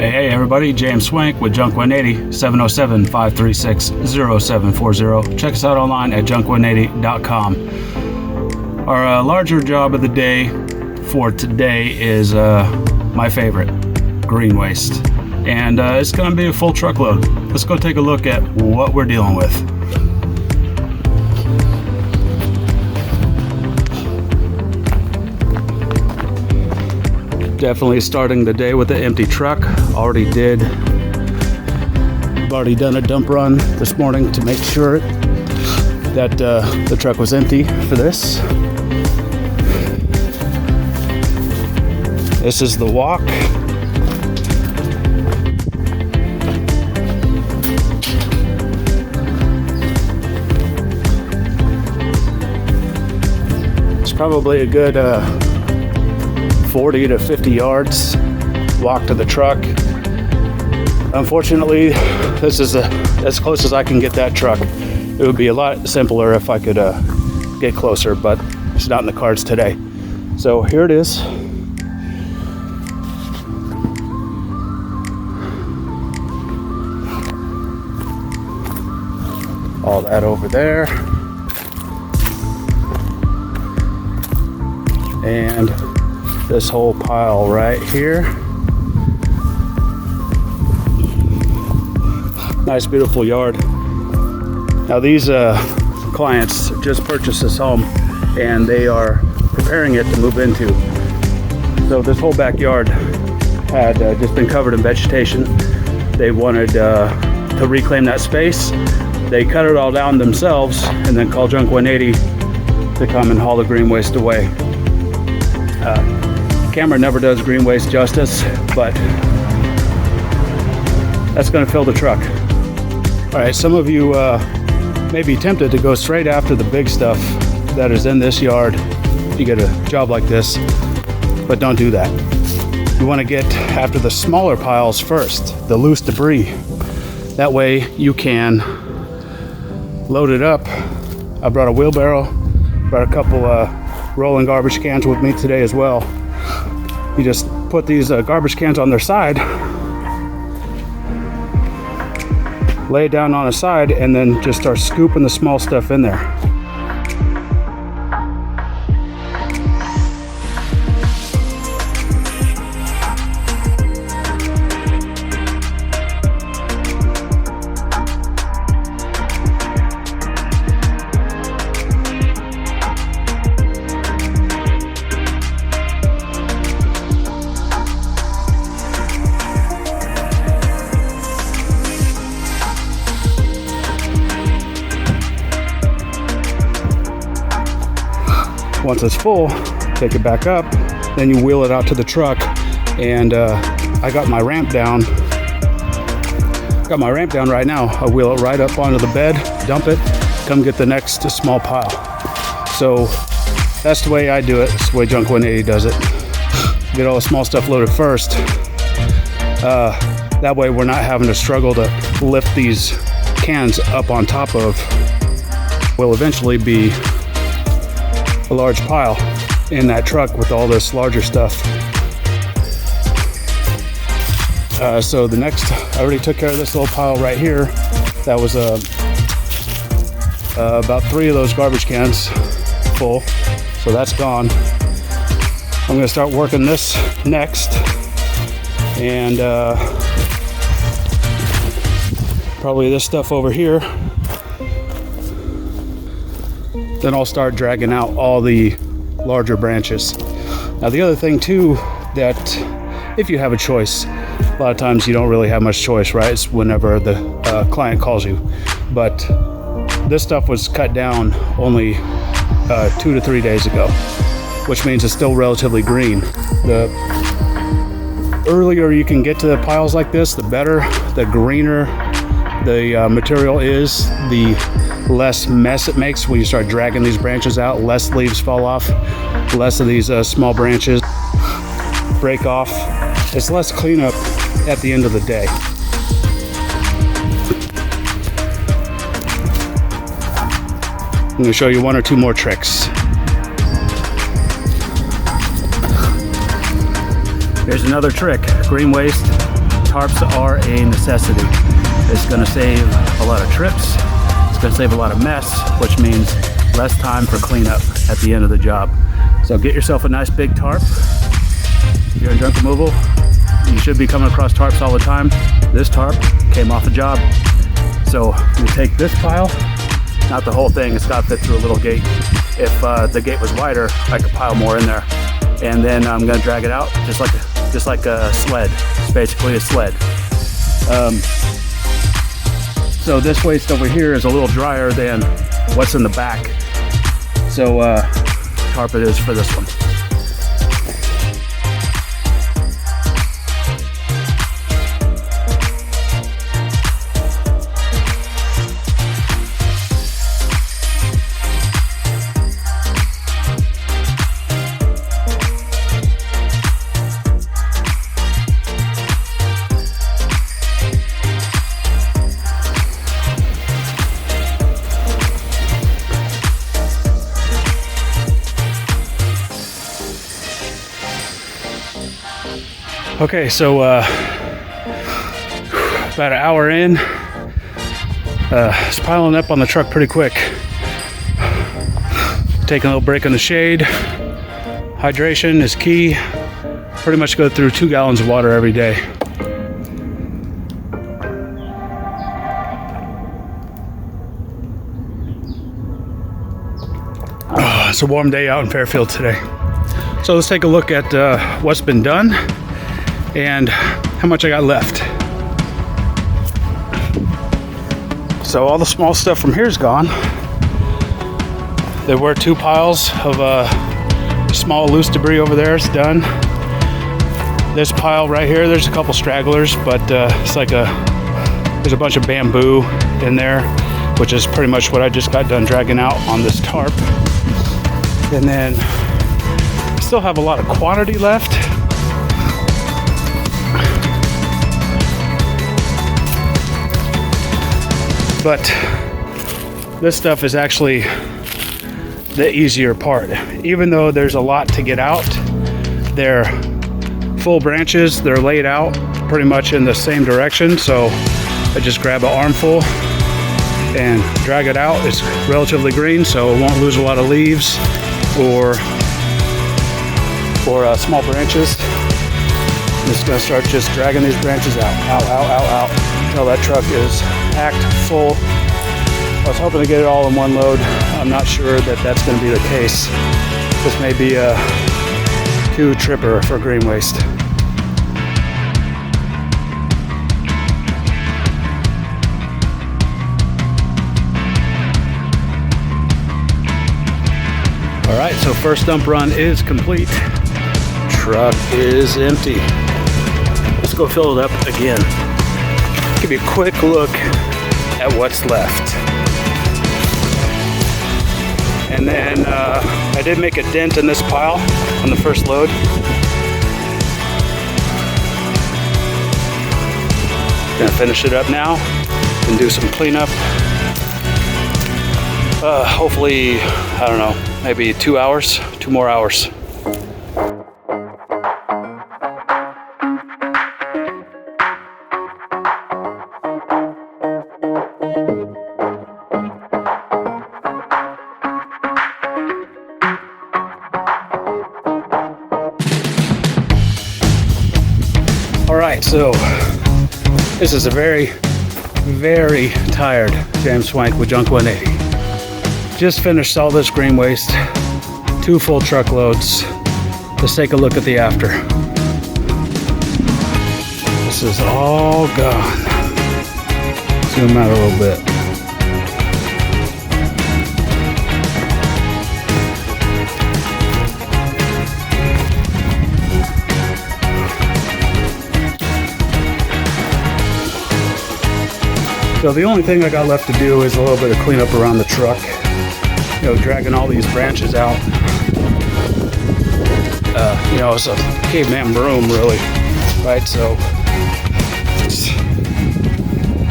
Hey everybody, James Swank with JUNK180, 707-536-0740. Check us out online at JUNK180.com. Our larger job of the day for today is my favorite, green waste. And it's going to be a full truckload. Let's go take a look at what we're dealing with. Definitely starting the day with an empty truck. I've already done a dump run this morning to make sure that the truck was empty for this. This is the walk. It's probably a good 40 to 50 yards walk to the truck. Unfortunately, this is as close as I can get that truck. It would be a lot simpler if I could get closer, but it's not in the cards today. So here it is. All that over there. And this whole pile right here. Nice, beautiful yard. Now these clients just purchased this home and they are preparing it to move into. So this whole backyard had just been covered in vegetation. They wanted to reclaim that space. They cut it all down themselves and then called JUNK180 to come and haul the green waste away. Camera never does green waste justice, but that's going to fill the truck. All right, some of you may be tempted to go straight after the big stuff that is in this yard. You get a job like this, but don't do that. You want to get after the smaller piles first, the loose debris. That way you can load it up. I brought a wheelbarrow, brought a couple rolling garbage cans with me today as well. You just put these garbage cans on their side, lay it down on the side, and then just start scooping the small stuff in there. Once it's full, take it back up, then you wheel it out to the truck. And I got my ramp down. Right now. I wheel it right up onto the bed, dump it, come get the next small pile. So that's the way I do it. That's the way JUNK180 does it. Get all the small stuff loaded first. That way we're not having to struggle to lift these cans up on top of what will eventually be a large pile in that truck with all this larger stuff. So the next, I already took care of this little pile right here. That was about 3 of those garbage cans full, so that's gone. I'm gonna start working this next, and probably this stuff over here. Then I'll start dragging out all the larger branches. Now the other thing too, that if you have a choice, a lot of times you don't really have much choice, right? It's whenever the client calls you. But this stuff was cut down only 2 to 3 days ago, which means it's still relatively green. The earlier you can get to the piles like this, the better. The greener the material is, the less mess it makes when you start dragging these branches out. Less leaves fall off, less of these small branches break off. It's less cleanup at the end of the day. I'm going to show you 1 or 2 more tricks. Here's another trick. Green waste, tarps are a necessity. It's going to save a lot of trips. It's going to save a lot of mess, which means less time for cleanup at the end of the job. So get yourself a nice big tarp. If you're in junk removal, you should be coming across tarps all the time. This tarp came off a job. So you take this pile, not the whole thing, it's got to fit through a little gate. If the gate was wider, I could pile more in there. And then I'm going to drag it out just like a sled. It's basically a sled. So this waste over here is a little drier than what's in the back. So tarp it is for this one. Okay, so about an hour in, it's piling up on the truck pretty quick. Taking a little break in the shade. Hydration is key. Pretty much go through 2 gallons of water every day. It's a warm day out in Fairfield today. So let's take a look at what's been done and how much I got left. So all the small stuff from here is gone. There were 2 piles of small loose debris over there. It's done. This pile right here, there's a couple stragglers, but it's like there's a bunch of bamboo in there, which is pretty much what I just got done dragging out on this tarp. And then I still have a lot of quantity left. But this stuff is actually the easier part. Even though there's a lot to get out, they're full branches, they're laid out pretty much in the same direction. So I just grab an armful and drag it out. It's relatively green, so it won't lose a lot of leaves or small branches. I'm just gonna start just dragging these branches out, until that truck is packed full. I was hoping to get it all in one load. I'm not sure that that's gonna be the case. This may be a 2 tripper for green waste. All right, so first dump run is complete. Truck is empty. Let's go fill it up again. Give you a quick look at what's left. And then I did make a dent in this pile on the first load. Gonna finish it up now and do some cleanup. Hopefully, I don't know, maybe 2 hours, 2 more hours. All right, so this is a very, very tired James Swank with JUNK180. Just finished all this green waste, 2 full truckloads. Let's take a look at the after. This is all gone. Zoom out a little bit. So the only thing I got left to do is a little bit of cleanup around the truck. You know, dragging all these branches out. You know, it's a caveman broom, really, right? So,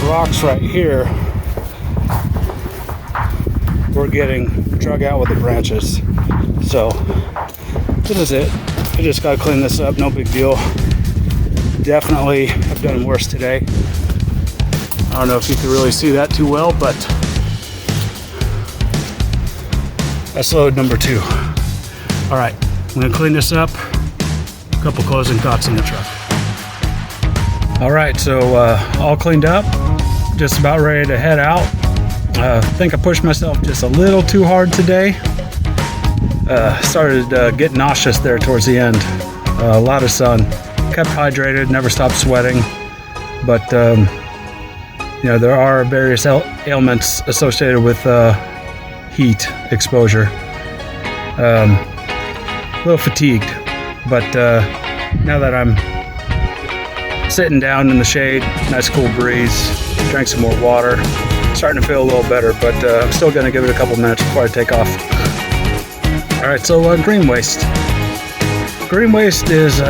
rocks right here, we're getting drug out with the branches. So, this is it. I just gotta clean this up, no big deal. Definitely have done worse today. I don't know if you can really see that too well, but that's load number 2. All right, I'm gonna clean this up. A couple closing thoughts on the truck. All right, so all cleaned up, just about ready to head out. I think I pushed myself just a little too hard today. Started getting nauseous there towards the end. A lot of sun. Kept hydrated, never stopped sweating, but you know, there are various ailments associated with heat exposure. A little fatigued, but now that I'm sitting down in the shade, nice cool breeze, drank some more water, starting to feel a little better, but I'm still going to give it a couple minutes before I take off. All right, so green waste. Green waste is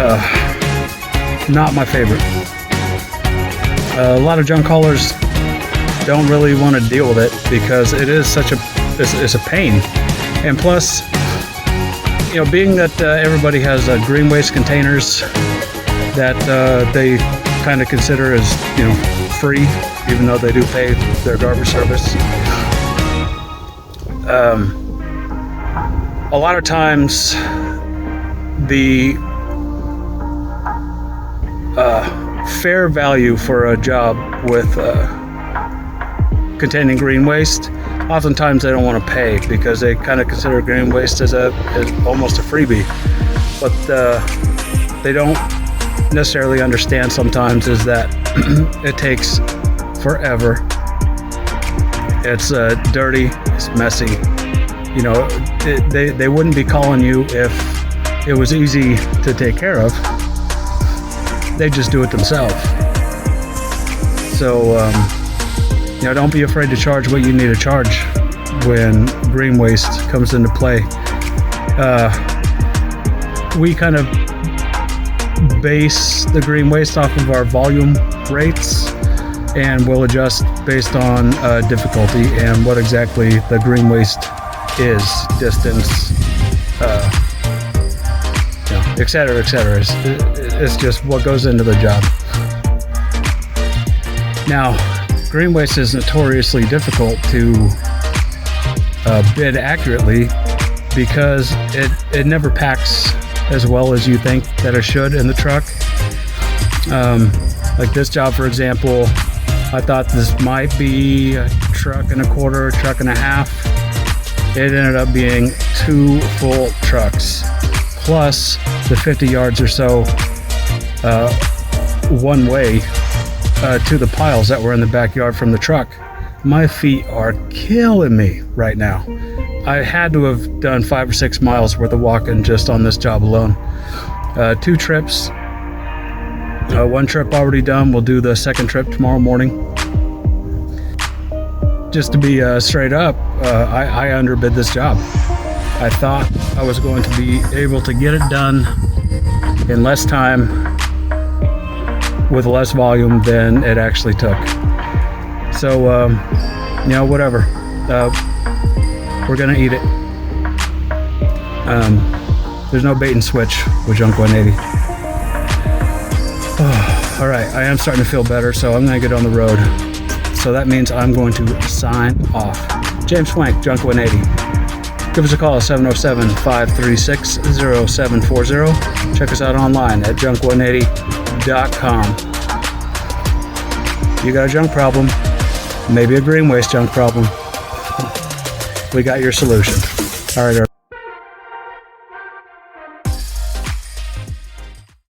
not my favorite. A lot of junk haulers don't really want to deal with it because it is such it's a pain. And plus, you know, being that everybody has green waste containers that they kind of consider as, you know, free, even though they do pay their garbage service. A lot of times the fair value for a job with containing green waste, oftentimes they don't want to pay because they kind of consider green waste as almost a freebie. But they don't necessarily understand sometimes is that it takes forever. It's dirty, it's messy. You know, they wouldn't be calling you if it was easy to take care of. They just do it themselves. So, you know, don't be afraid to charge what you need to charge when green waste comes into play. We kind of base the green waste off of our volume rates, and we'll adjust based on difficulty and what exactly the green waste is, distance, you know, et cetera, et cetera. It's just what goes into the job. Now, green waste is notoriously difficult to bid accurately because it never packs as well as you think that it should in the truck. Like this job, for example, I thought this might be a truck and a quarter, truck and a half. It ended up being 2 full trucks, plus the 50 yards or so one way to the piles that were in the backyard from the truck. My feet are killing me right now. I had to have done 5 or 6 miles worth of walking just on this job alone. 2 trips. 1 trip already done. We'll do the 2nd trip tomorrow morning. Just to be straight up, I underbid this job. I thought I was going to be able to get it done in less time with less volume than it actually took. So, you know, whatever. We're gonna eat it. There's no bait and switch with JUNK180. Oh, all right, I am starting to feel better, so I'm gonna get on the road. So that means I'm going to sign off. James Swank, JUNK180. Give us a call at 707-536-0740. Check us out online at JUNK180.com. You got a junk problem, maybe a green waste junk problem. We got your solution. All right.